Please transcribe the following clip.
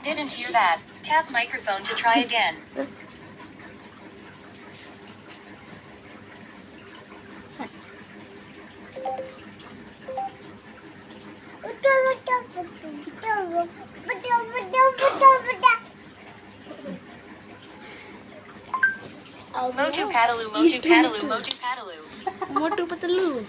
Didn't hear that. Tap microphone to try again. Motu Padalu, Motu Padalu, Motu Padalu. Motu Patalu.